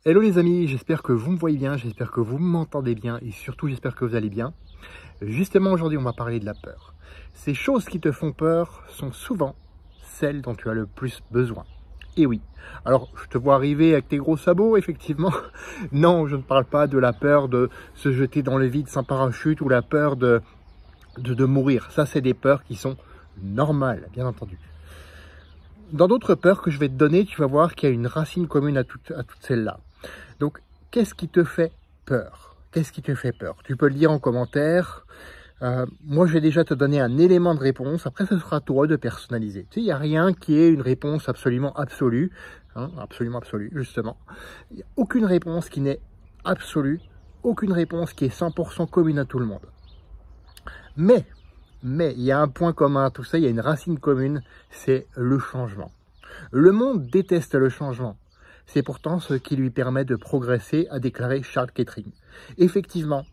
Hello les amis, j'espère que vous me voyez bien, j'espère que vous m'entendez bien et surtout j'espère que vous allez bien. Justement aujourd'hui on va parler de la peur. Ces choses qui te font peur sont souvent celles dont tu as le plus besoin. Et oui, alors je te vois arriver avec tes gros sabots, effectivement. Non, je ne parle pas de la peur de se jeter dans le vide sans parachute ou la peur de mourir. Ça c'est des peurs qui sont normales, bien entendu. Dans d'autres peurs que je vais te donner, tu vas voir qu'il y a une racine commune à toutes celles-là. Donc, qu'est-ce qui te fait peur? Qu'est-ce qui te fait peur? Tu peux le dire en commentaire. Moi, je vais déjà te donner un élément de réponse. Après, ce sera à toi de personnaliser. Tu sais, il n'y a rien qui ait une réponse absolument absolue. Absolument absolue, justement. Il n'y a aucune réponse qui n'est absolue. Aucune réponse qui est 100% commune à tout le monde. Mais, il y a un point commun à tout ça. Il y a une racine commune. C'est le changement. Le monde déteste le changement. C'est pourtant ce qui lui permet de progresser, a déclaré Charles Kettering. Effectivement,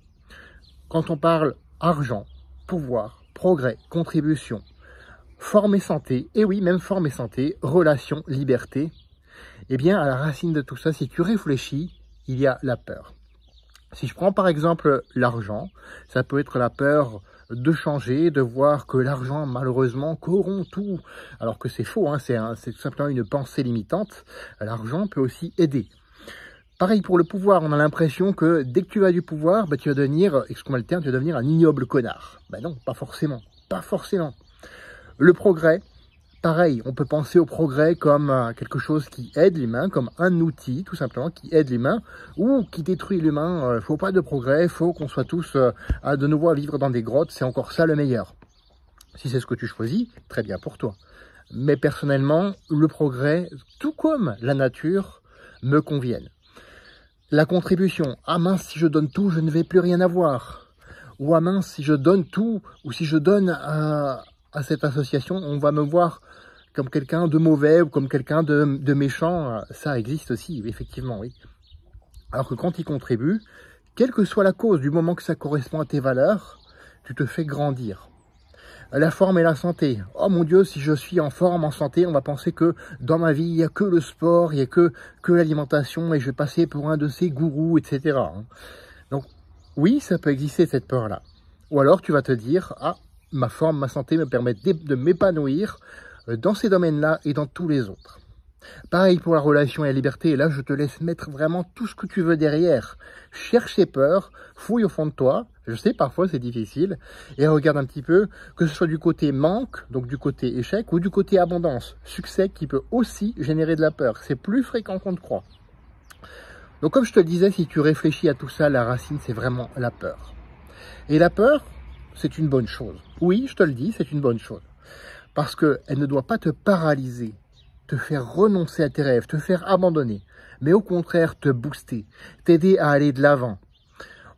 quand on parle argent, pouvoir, progrès, contribution, forme et santé, et oui, même forme et santé, relations, liberté, eh bien, à la racine de tout ça, si tu réfléchis, il y a la peur. Si je prends par exemple l'argent, ça peut être la peur de changer, de voir que l'argent malheureusement corrompt tout, alors que c'est faux, hein, c'est tout simplement une pensée limitante. L'argent peut aussi aider. Pareil pour le pouvoir, on a l'impression que dès que tu as du pouvoir, bah, tu vas devenir, excuse-moi le terme, tu vas devenir un ignoble connard. Ben non, pas forcément, pas forcément. Le progrès, pareil, on peut penser au progrès comme quelque chose qui aide l'humain, comme un outil tout simplement qui aide l'humain ou qui détruit l'humain. Faut pas de progrès, faut qu'on soit tous de nouveau à vivre dans des grottes, c'est encore ça le meilleur. Si c'est ce que tu choisis, très bien pour toi. Mais personnellement, le progrès, tout comme la nature, me conviennent. La contribution, ah mince, si je donne tout, je ne vais plus rien avoir. Ou ah mince, si je donne tout, ou si je donne à cette association, on va me voir comme quelqu'un de mauvais ou comme quelqu'un de méchant. Ça existe aussi, effectivement, oui. Alors que quand il contribue, quelle que soit la cause, du moment que ça correspond à tes valeurs, tu te fais grandir. La forme et la santé. Oh mon Dieu, si je suis en forme, en santé, on va penser que dans ma vie, il n'y a que le sport, il n'y a que l'alimentation et je vais passer pour un de ces gourous, etc. Donc, oui, ça peut exister cette peur-là. Ou alors, tu vas te dire, ah, ma forme, ma santé me permettent de m'épanouir dans ces domaines-là et dans tous les autres. Pareil pour la relation et la liberté, et là je te laisse mettre vraiment tout ce que tu veux derrière. Cherche tes peurs, fouille au fond de toi, je sais parfois c'est difficile, et regarde un petit peu, que ce soit du côté manque, donc du côté échec, ou du côté abondance, succès qui peut aussi générer de la peur, c'est plus fréquent qu'on ne croit. Donc comme je te le disais, si tu réfléchis à tout ça, la racine c'est vraiment la peur. Et la peur, c'est une bonne chose. Oui, je te le dis, c'est une bonne chose. Parce qu'elle ne doit pas te paralyser, te faire renoncer à tes rêves, te faire abandonner, mais au contraire te booster, t'aider à aller de l'avant,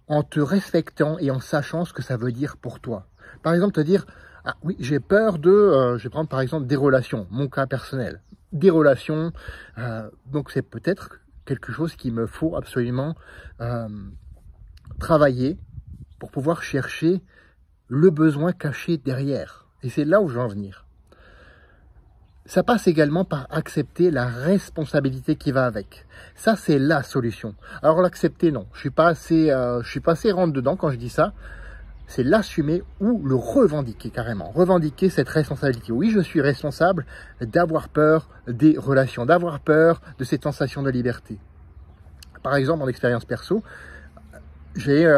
en te respectant et en sachant ce que ça veut dire pour toi. Par exemple, te dire, ah oui, j'ai peur de, je vais prendre par exemple des relations, mon cas personnel, des relations, donc c'est peut-être quelque chose qu'il me faut absolument travailler pour pouvoir chercher le besoin caché derrière. Et c'est là où je veux en venir. Ça passe également par accepter la responsabilité qui va avec. Ça, c'est la solution. Alors l'accepter, non. Je suis pas assez rentre dedans quand je dis ça. C'est l'assumer ou le revendiquer carrément. Revendiquer cette responsabilité. Oui, je suis responsable d'avoir peur des relations, d'avoir peur de cette sensation de liberté. Par exemple, en expérience perso, j'ai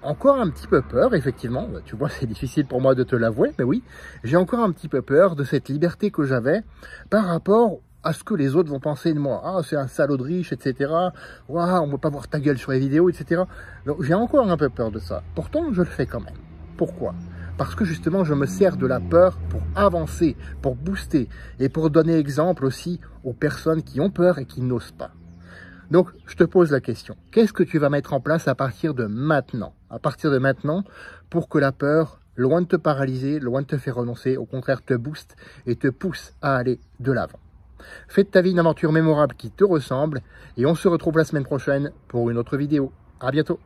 encore un petit peu peur, effectivement. Tu vois, c'est difficile pour moi de te l'avouer, mais oui, j'ai encore un petit peu peur de cette liberté que j'avais par rapport à ce que les autres vont penser de moi. Ah, c'est un salaud de riche, etc. Waouh, on ne veut pas voir ta gueule sur les vidéos, etc. Donc, j'ai encore un peu peur de ça. Pourtant, je le fais quand même. Pourquoi ? Parce que justement, je me sers de la peur pour avancer, pour booster et pour donner exemple aussi aux personnes qui ont peur et qui n'osent pas. Donc, je te pose la question. Qu'est-ce que tu vas mettre en place à partir de maintenant? À partir de maintenant, pour que la peur, loin de te paralyser, loin de te faire renoncer, au contraire te booste et te pousse à aller de l'avant. Fais de ta vie une aventure mémorable qui te ressemble et on se retrouve la semaine prochaine pour une autre vidéo. À bientôt.